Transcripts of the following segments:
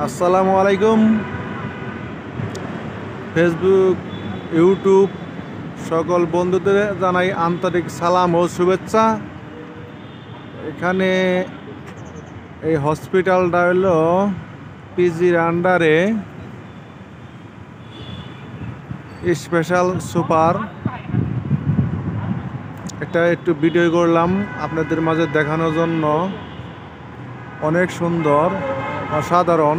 আসসালামু আলাইকুম। Facebook, YouTube সকল বন্ধুদের জানাই আন্তরিক সালাম ও শুভেচ্ছা। এখানে এই হসপিটালটা হলো পিজির আন্ডারে স্পেশাল সুপার। এটা একটু ভিডিও করলাম আপনাদের মাঝে দেখানোর জন্য। অনেক সুন্দর, অসাধারণ।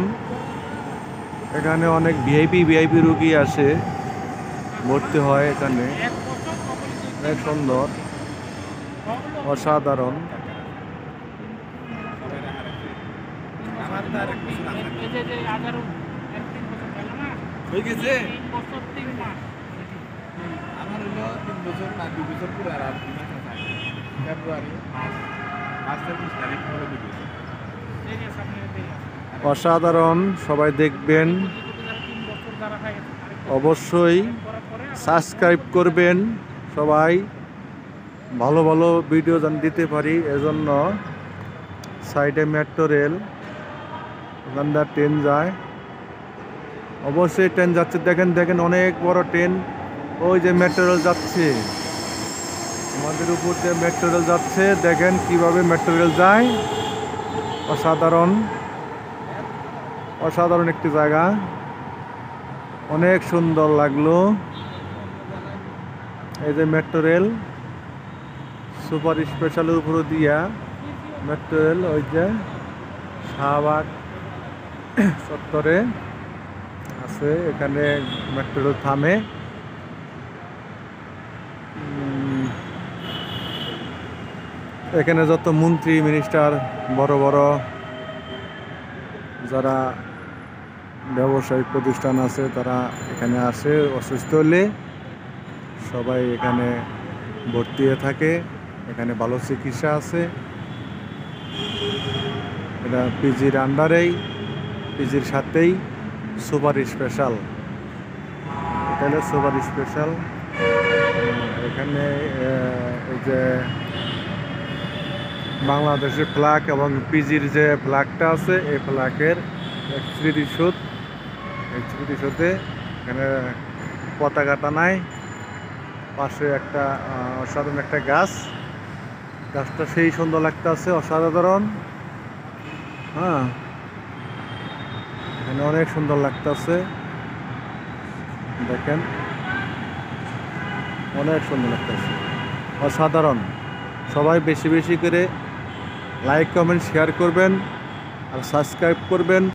এখানে অনেক ভিআইপি রুগী আসে, ভর্তি হয় এখানে। অনেক সুন্দর, অসাধারণ। অসাধারণ, সবাই দেখবেন, অবশ্যই সাবস্ক্রাইব করবেন। সবাই ভালো ভালো ভিডিও যেন দিতে পারি, এজন্য। সাইডে মেট্রো রেল, ওখান দিয়ে ট্রেন যায়। অবশ্যই ট্রেন যাচ্ছে, দেখেন দেখেন, অনেক বড় ট্রেন। ওই যে মেট্রো রেল যাচ্ছে, আমাদের উপর দিয়ে মেট্রো রেল যাচ্ছে। দেখেন কিভাবে মেট্রো রেল যায়। অসাধারণ, অসাধারণ একটি জায়গা। অনেক সুন্দর লাগলো। এই যে মেট্রো রেল, সুপার স্পেশালের উপর দিয়া মেট্রো রেল ওই যে শাহবাগ চত্বরে আছে। এখানে মেট্রো রেল থামে। এখানে যত মন্ত্রী মিনিস্টার, বড় বড় যারা ব্যবসায়িক প্রতিষ্ঠান আছে, তারা এখানে আসে। অসুস্থ হলে সবাই এখানে ভর্তি হয়ে থাকে। এখানে ভালো চিকিৎসা আছে। এটা পিজির আন্ডারেই, পিজির সাথেই সুপার স্পেশাল। এটা হলো সুপার স্পেশাল। এখানে এই যে বাংলাদেশের ফ্ল্যাগ এবং পিজির যে ফ্ল্যাগটা আছে, এই ফ্ল্যাগের স্মৃতিসৌধে এখানে পতাকাটা নাই। পাশে একটা অসাধারণ একটা গাছ, গাছটা সেই সুন্দর লাগতেছে, অসাধারণ। হ্যাঁ, এখানে অনেক সুন্দর লাগতেছে, দেখেন, অনেক সুন্দর লাগতেছে, অসাধারণ। সবাই বেশি বেশি করে লাইক, কমেন্ট, শেয়ার করবেন আর সাবস্ক্রাইব করবেন।